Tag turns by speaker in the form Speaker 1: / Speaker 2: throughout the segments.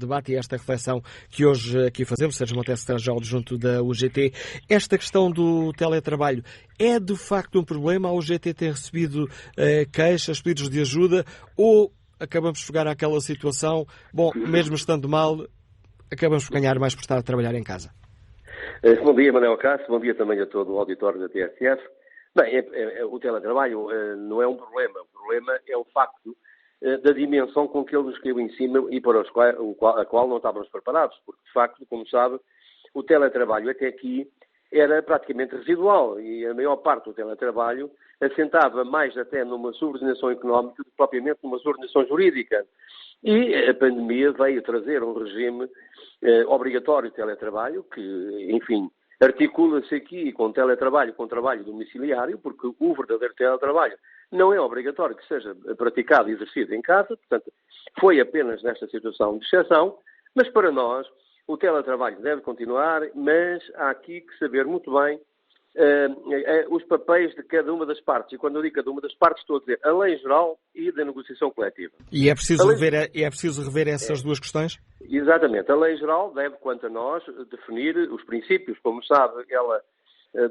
Speaker 1: debate e a esta reflexão que hoje aqui fazemos. Sérgio Monteiro, secretário-geral adjunto da UGT. Esta questão do teletrabalho é de facto um problema? A UGT tem recebido queixas, pedidos de ajuda, ou acabamos por chegar àquela situação, bom, mesmo estando mal, acabamos por ganhar mais por estar a trabalhar em casa?
Speaker 2: Bom dia, Manuel Cássio. Bom dia também a todo o auditório da TSF. Bem, o teletrabalho não é um problema. O problema é o facto da dimensão com que ele nos caiu em cima e para a qual não estávamos preparados. Porque, de facto, como sabe, o teletrabalho até aqui era praticamente residual e a maior parte do teletrabalho assentava mais até numa subordinação económica do que propriamente numa subordinação jurídica. E a pandemia veio trazer um regime obrigatório de teletrabalho que, enfim, articula-se aqui com teletrabalho, com trabalho domiciliário, porque o verdadeiro teletrabalho não é obrigatório que seja praticado e exercido em casa, portanto, foi apenas nesta situação de exceção, mas para nós o teletrabalho deve continuar, mas há aqui que saber muito bem os papéis de cada uma das partes. E quando eu digo cada uma das partes, estou a dizer a lei geral e da negociação coletiva.
Speaker 1: E é preciso rever essas duas questões?
Speaker 2: Exatamente. A lei geral deve, quanto a nós, definir os princípios. Como sabe, ela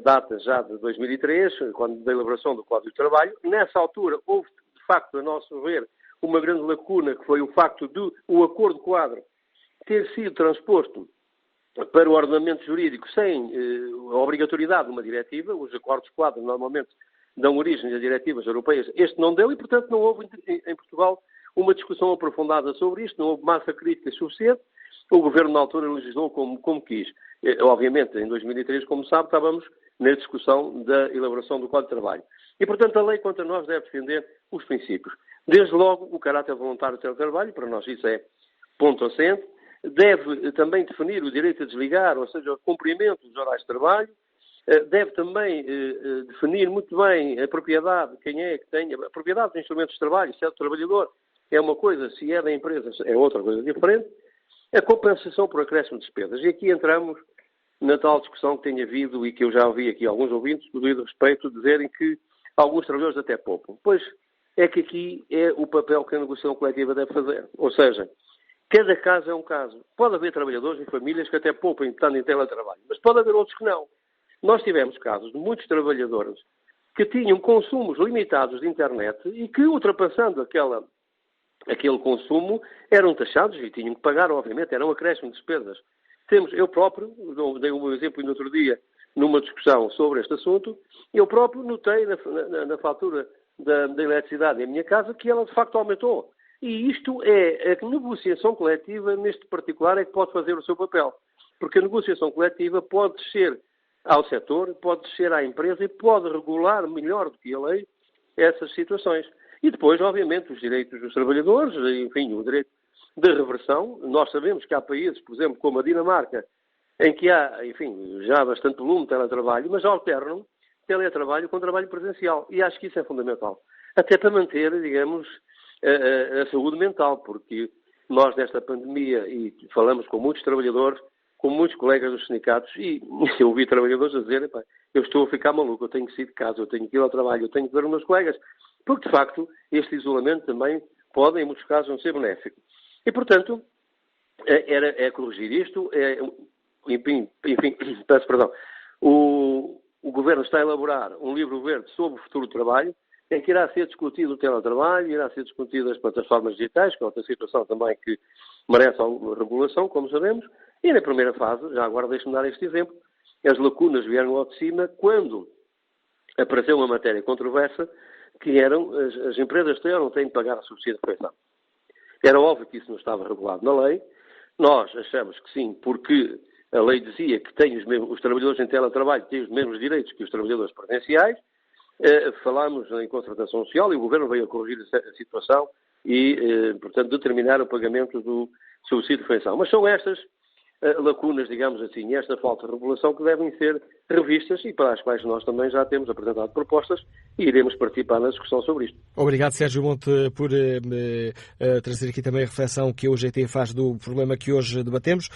Speaker 2: data já de 2003, quando da elaboração do Código de Trabalho. Nessa altura, houve, de facto, a nosso ver, uma grande lacuna, que foi o facto do acordo quadro ter sido transposto para o ordenamento jurídico sem a obrigatoriedade de uma diretiva. Os acordos quadro normalmente dão origem a diretivas europeias. Este não deu e, portanto, não houve em Portugal uma discussão aprofundada sobre isto, não houve massa crítica suficiente. O Governo, na altura, legislou como quis. Obviamente, em 2003, como sabe, estávamos na discussão da elaboração do Código de Trabalho. E, portanto, a lei, quanto a nós, deve defender os princípios. Desde logo, o caráter voluntário do teletrabalho, para nós isso é ponto assente. Deve também definir o direito a desligar, ou seja, o cumprimento dos horários de trabalho. Deve também definir muito bem a propriedade, quem é que tem a propriedade dos instrumentos de trabalho, se é do trabalhador, é uma coisa, se é da empresa, é outra coisa diferente. A compensação por acréscimo de despesas. E aqui entramos na tal discussão que tem havido e que eu já ouvi aqui alguns ouvintes, com devido respeito, dizerem que alguns trabalhadores até poupam. Pois é que aqui é o papel que a negociação coletiva deve fazer. Ou seja, cada caso é um caso. Pode haver trabalhadores e famílias que até poupem estando em teletrabalho, mas pode haver outros que não. Nós tivemos casos de muitos trabalhadores que tinham consumos limitados de internet e que, ultrapassando aquele consumo, eram taxados e tinham que pagar, obviamente, eram acréscimo de despesas. Eu próprio, dei um exemplo no outro dia, numa discussão sobre este assunto, eu próprio notei na fatura da eletricidade em minha casa que ela de facto aumentou. E isto é a negociação coletiva, neste particular, é que pode fazer o seu papel. Porque a negociação coletiva pode descer ao setor, pode descer à empresa e pode regular melhor do que a lei essas situações. E depois, obviamente, os direitos dos trabalhadores, enfim, o direito de reversão. Nós sabemos que há países, por exemplo, como a Dinamarca, em que há, enfim, já bastante volume de teletrabalho, mas alternam teletrabalho com trabalho presencial. E acho que isso é fundamental. Até para manter, digamos, a saúde mental, porque nós, nesta pandemia, e falamos com muitos trabalhadores, com muitos colegas dos sindicatos, e eu ouvi trabalhadores a dizer, eu estou a ficar maluco, eu tenho que sair de casa, eu tenho que ir ao trabalho, eu tenho que ver os meus colegas, porque, de facto, este isolamento também pode, em muitos casos, não ser benéfico. E, portanto, é corrigir isto, enfim, peço perdão, o Governo está a elaborar um livro verde sobre o futuro do trabalho, em que irá ser discutido o teletrabalho, irá ser discutido as plataformas digitais, que é outra situação também que merece alguma regulação, como sabemos, e na primeira fase, já agora deixe-me dar este exemplo, as lacunas vieram ao de cima quando apareceu uma matéria controversa, que eram as empresas não têm de pagar a subsídio de refeição. Era óbvio que isso não estava regulado na lei, nós achamos que sim, porque a lei dizia que os trabalhadores em teletrabalho têm os mesmos direitos que os trabalhadores presenciais. Falámos em concertação social e o Governo veio a corrigir a situação e, portanto, determinar o pagamento do subsídio de refeição. Mas são estas lacunas, digamos assim, esta falta de regulação que devem ser revistas e para as quais nós também já temos apresentado propostas e iremos participar na discussão sobre isto.
Speaker 1: Obrigado, Sérgio Monte, por trazer aqui também a reflexão que a UGT faz do problema que hoje debatemos.